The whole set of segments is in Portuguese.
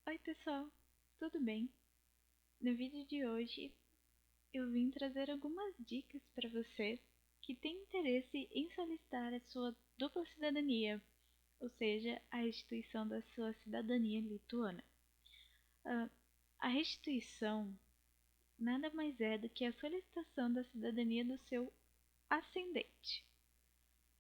Oi pessoal, tudo bem? No vídeo de hoje eu vim trazer algumas dicas para você que tem interesse em solicitar a sua dupla cidadania, ou seja, a restituição da sua cidadania lituana. A restituição nada mais é do que a solicitação da cidadania do seu ascendente.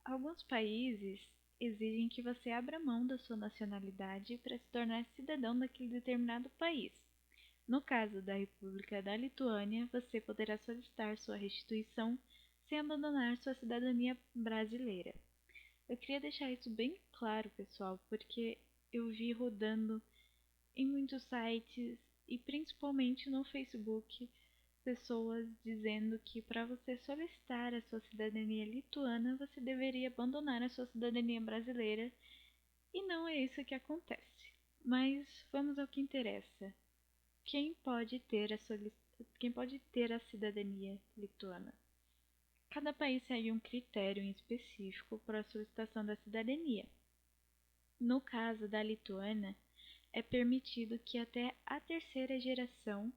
Alguns países exigem que você abra mão da sua nacionalidade para se tornar cidadão daquele determinado país. No caso da República da Lituânia, você poderá solicitar sua restituição sem abandonar sua cidadania brasileira. Eu queria deixar isso bem claro, pessoal, porque eu vi rodando em muitos sites e principalmente no Facebook pessoas dizendo que para você solicitar a sua cidadania lituana, você deveria abandonar a sua cidadania brasileira, e não é isso que acontece. Mas vamos ao que interessa. Quem pode ter a cidadania lituana? Cada país segue um critério em específico para a solicitação da cidadania. No caso da Lituânia, é permitido que até a terceira geração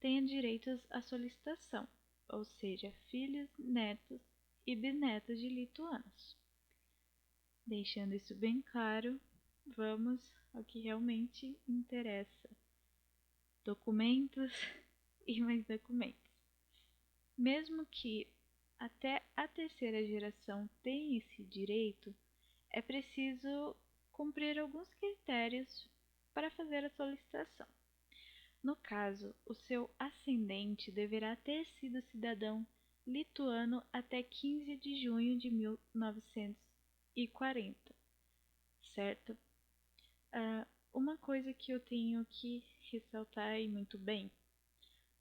tenha direitos à solicitação, ou seja, filhos, netos e bisnetos de lituanos. Deixando isso bem claro, vamos ao que realmente interessa: documentos e mais documentos. Mesmo que até a terceira geração tenha esse direito, é preciso cumprir alguns critérios para fazer a solicitação. No caso, o seu ascendente deverá ter sido cidadão lituano até 15 de junho de 1940, certo? Uma coisa que eu tenho que ressaltar e muito bem: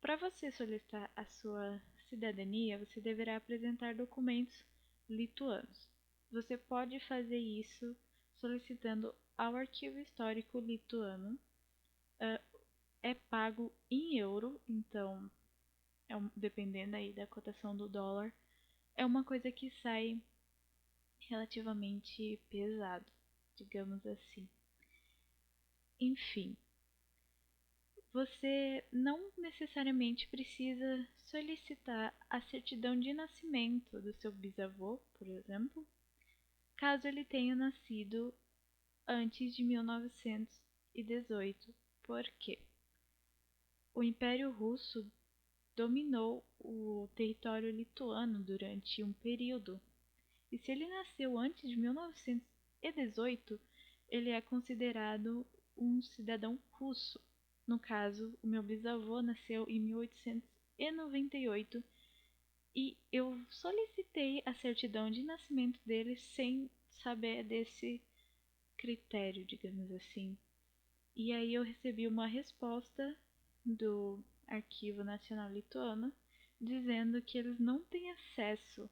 para você solicitar a sua cidadania, você deverá apresentar documentos lituanos. Você pode fazer isso solicitando ao Arquivo Histórico Lituano. É pago em euro, então, dependendo aí da cotação do dólar, é uma coisa que sai relativamente pesado, digamos assim. Enfim, você não necessariamente precisa solicitar a certidão de nascimento do seu bisavô, por exemplo, caso ele tenha nascido antes de 1918. Por quê? O Império Russo dominou o território lituano durante um período, e se ele nasceu antes de 1918, ele é considerado um cidadão russo. No caso, o meu bisavô nasceu em 1898 e eu solicitei a certidão de nascimento dele sem saber desse critério, digamos assim. E aí eu recebi uma resposta do Arquivo Nacional Lituano dizendo que eles não têm acesso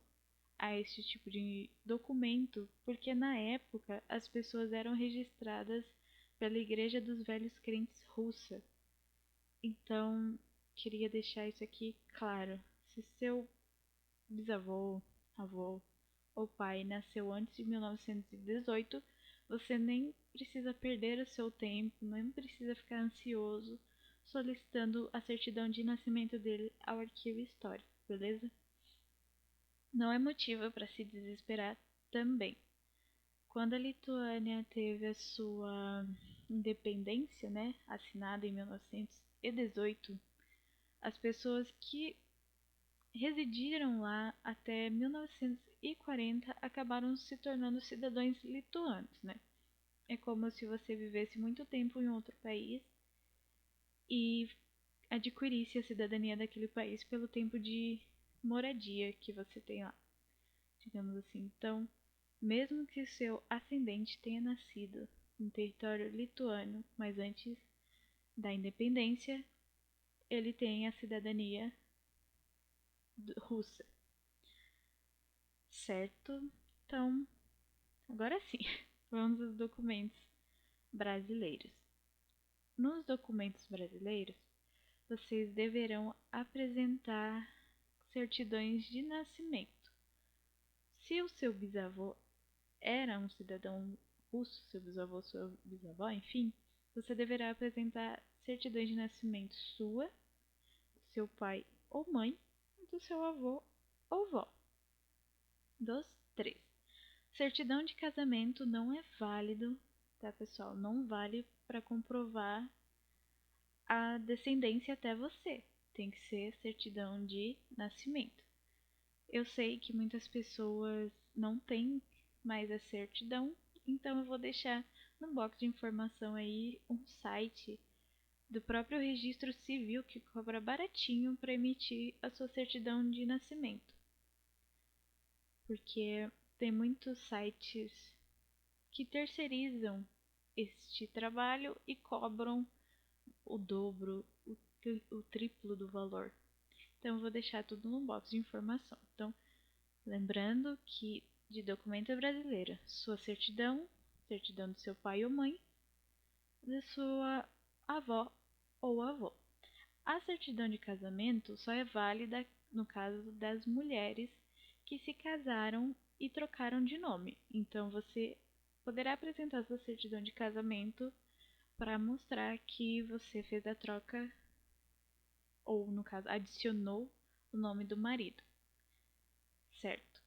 a esse tipo de documento, porque na época as pessoas eram registradas pela Igreja dos Velhos Crentes russa. Então, queria deixar isso aqui claro: se seu bisavô, avô ou pai nasceu antes de 1918, você nem precisa perder o seu tempo, nem precisa ficar ansioso solicitando a certidão de nascimento dele ao arquivo histórico, beleza? Não é motivo para se desesperar também. Quando a Lituânia teve a sua independência, né, assinada em 1918, as pessoas que residiram lá até 1940 acabaram se tornando cidadãos lituanos, né? É como se você vivesse muito tempo em outro país e adquirisse a cidadania daquele país pelo tempo de moradia que você tem lá, digamos assim. Então, mesmo que seu ascendente tenha nascido em território lituano, mas antes da independência, ele tem a cidadania russa, certo? Então, agora sim, vamos aos documentos brasileiros. Nos documentos brasileiros, vocês deverão apresentar certidões de nascimento. Se o seu bisavô era um cidadão russo, seu bisavô, sua bisavó, enfim, você deverá apresentar certidão de nascimento sua, do seu pai ou mãe, do seu avô ou vó. Dos 3. Certidão de casamento não é válido, tá, pessoal? Não vale para comprovar a descendência até você. Tem que ser certidão de nascimento. Eu sei que muitas pessoas não têm mais a certidão, então eu vou deixar no box de informação aí um site do próprio Registro Civil que cobra baratinho para emitir a sua certidão de nascimento. Porque tem muitos sites que terceirizam este trabalho e cobram o dobro, o triplo do valor. Então eu vou deixar tudo no box de informação. Então, lembrando que de documento brasileiro, sua certidão, certidão do seu pai ou mãe, da sua avó ou avô. A certidão de casamento só é válida no caso das mulheres que se casaram e trocaram de nome. Então você poderá apresentar sua certidão de casamento para mostrar que você fez a troca ou, no caso, adicionou o nome do marido, certo?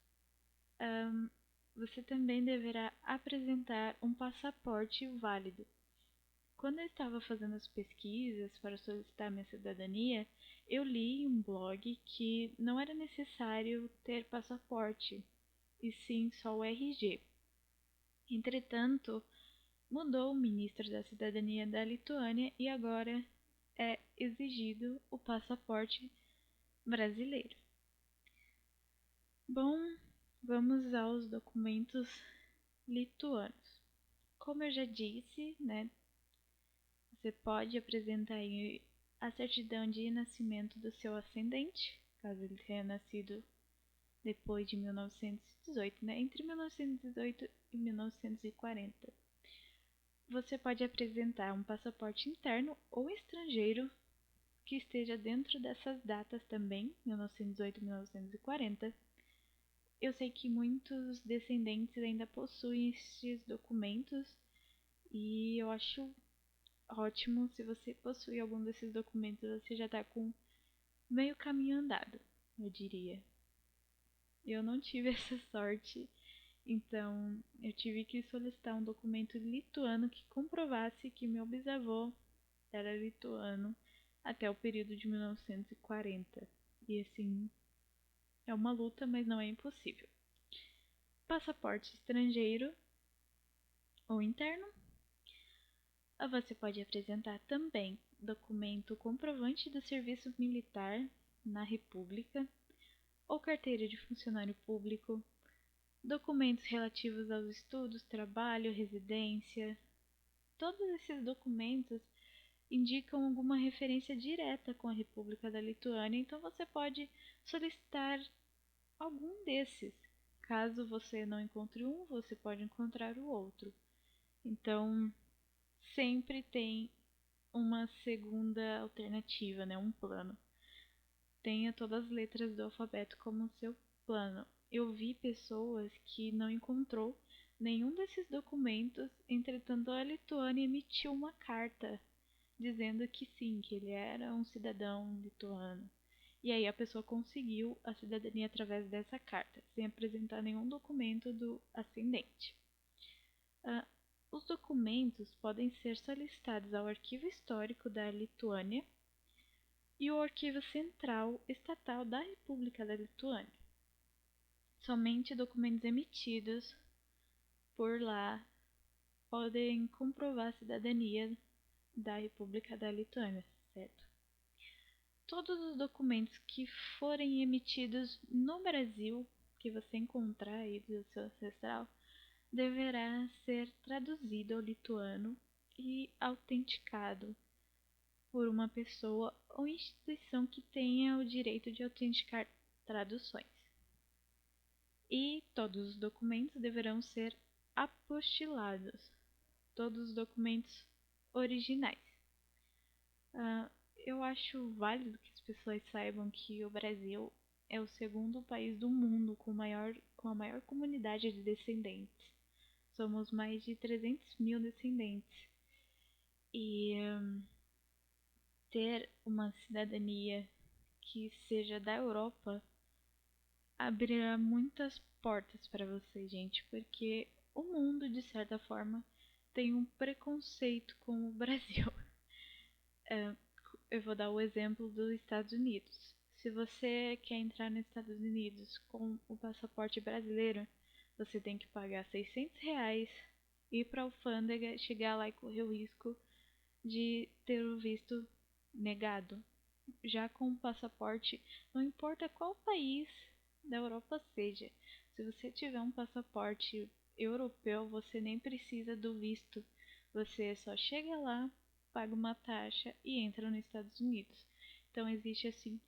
Você também deverá apresentar um passaporte válido. Quando eu estava fazendo as pesquisas para solicitar minha cidadania, eu li em um blog que não era necessário ter passaporte, e sim só o RG. Entretanto, mudou o ministro da cidadania da Lituânia e agora é exigido o passaporte brasileiro. Bom, vamos aos documentos lituanos. Como eu já disse, né, você pode apresentar aí a certidão de nascimento do seu ascendente, caso ele tenha nascido depois de 1918, né, entre 1918 e 1940. Você pode apresentar um passaporte interno ou estrangeiro que esteja dentro dessas datas também, 1918 e 1940. Eu sei que muitos descendentes ainda possuem esses documentos e eu acho ótimo. Se você possui algum desses documentos, você já está com meio caminho andado, eu diria. Eu não tive essa sorte, então eu tive que solicitar um documento lituano que comprovasse que meu bisavô era lituano até o período de 1940. E assim, é uma luta, mas não é impossível. Passaporte estrangeiro ou interno. Você pode apresentar também documento comprovante do serviço militar na República ou carteira de funcionário público, documentos relativos aos estudos, trabalho, residência. Todos esses documentos indicam alguma referência direta com a República da Lituânia, então você pode solicitar algum desses. Caso você não encontre um, você pode encontrar o outro. Então, sempre tem uma segunda alternativa, né? Um plano. Tenha todas as letras do alfabeto como seu plano. Eu vi pessoas que não encontrou nenhum desses documentos, entretanto a Lituânia emitiu uma carta dizendo que sim, que ele era um cidadão lituano. E aí a pessoa conseguiu a cidadania através dessa carta, sem apresentar nenhum documento do ascendente. Os documentos podem ser solicitados ao Arquivo Histórico da Lituânia e o Arquivo Central Estatal da República da Lituânia. Somente documentos emitidos por lá podem comprovar a cidadania da República da Lituânia, certo? Todos os documentos que forem emitidos no Brasil, que você encontrar aí do seu ancestral, deverá ser traduzido ao lituano e autenticado por uma pessoa ou instituição que tenha o direito de autenticar traduções. E todos os documentos deverão ser apostilados, todos os documentos originais. Eu acho válido que as pessoas saibam que o Brasil é o segundo país do mundo com a maior comunidade de descendentes. Somos mais de 300 mil descendentes. E ter uma cidadania que seja da Europa abrirá muitas portas para você, gente, porque o mundo, de certa forma, tem um preconceito com o Brasil. Eu vou dar o exemplo dos Estados Unidos. Se você quer entrar nos Estados Unidos com o passaporte brasileiro, você tem que pagar R$ 600, ir para a alfândega, chegar lá e correr o risco de ter o visto negado. Já com o passaporte, não importa qual país da Europa seja, se você tiver um passaporte europeu, você nem precisa do visto. Você só chega lá, paga uma taxa e entra nos Estados Unidos. Então existe assim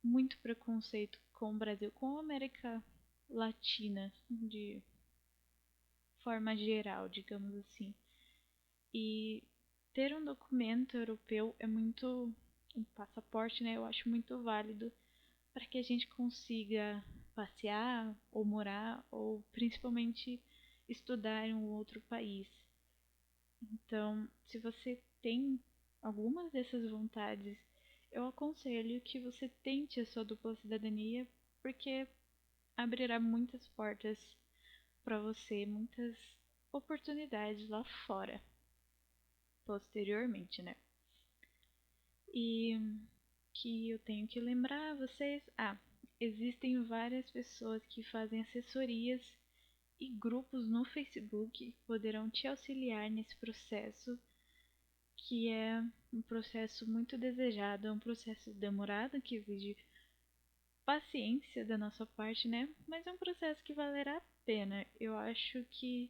muito preconceito com o Brasil, com a América Latina de forma geral, digamos assim. E ter um documento europeu é muito um passaporte, né? Eu acho muito válido para que a gente consiga passear ou morar ou principalmente estudar em um outro país. Então, se você tem algumas dessas vontades, eu aconselho que você tente a sua dupla cidadania, porque abrirá muitas portas para você, muitas oportunidades lá fora, posteriormente, né? E que eu tenho que lembrar vocês, existem várias pessoas que fazem assessorias e grupos no Facebook que poderão te auxiliar nesse processo, que é um processo muito desejado, é um processo demorado que exige paciência da nossa parte, né? Mas é um processo que valerá a pena. Eu acho que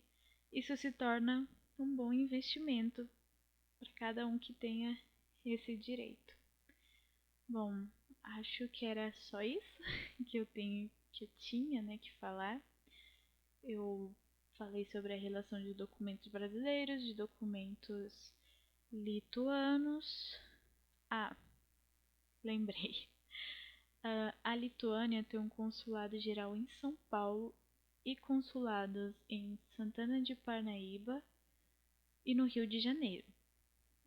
isso se torna um bom investimento para cada um que tenha esse direito. Bom, acho que era só isso que eu tinha, né, que falar. Eu falei sobre a relação de documentos brasileiros, de documentos lituanos. Lembrei. A Lituânia tem um consulado geral em São Paulo e consulados em Santana de Parnaíba e no Rio de Janeiro.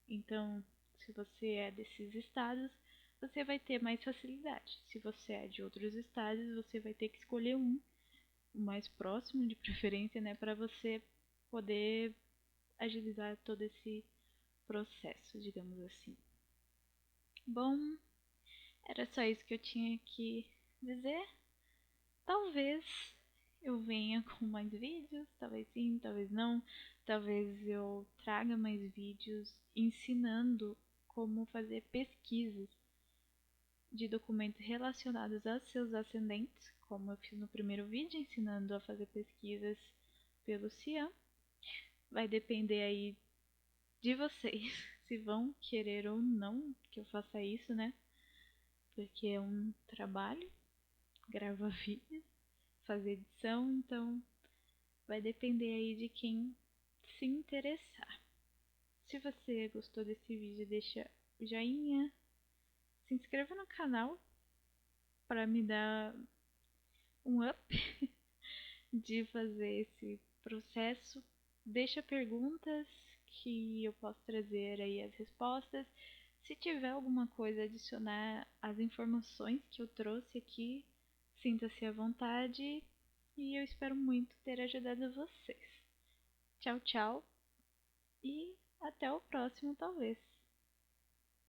Então, se você é desses estados, você vai ter mais facilidade. Se você é de outros estados, você vai ter que escolher um, o mais próximo de preferência, né, para você poder agilizar todo esse processo, digamos assim. Bom, era só isso que eu tinha que dizer. Talvez eu venha com mais vídeos, talvez sim, talvez não. Talvez eu traga mais vídeos ensinando como fazer pesquisas de documentos relacionados a seus ascendentes, como eu fiz no primeiro vídeo, ensinando a fazer pesquisas pelo Cian. Vai depender aí de vocês se vão querer ou não que eu faça isso, né? Porque é um trabalho, gravar vídeos, fazer edição, então vai depender aí de quem se interessar. Se você gostou desse vídeo, deixa o joinha, se inscreva no canal para me dar um up de fazer esse processo. Deixa perguntas que eu posso trazer aí as respostas. Se tiver alguma coisa a adicionar às informações que eu trouxe aqui, sinta-se à vontade e eu espero muito ter ajudado vocês. Tchau, tchau e até o próximo, talvez.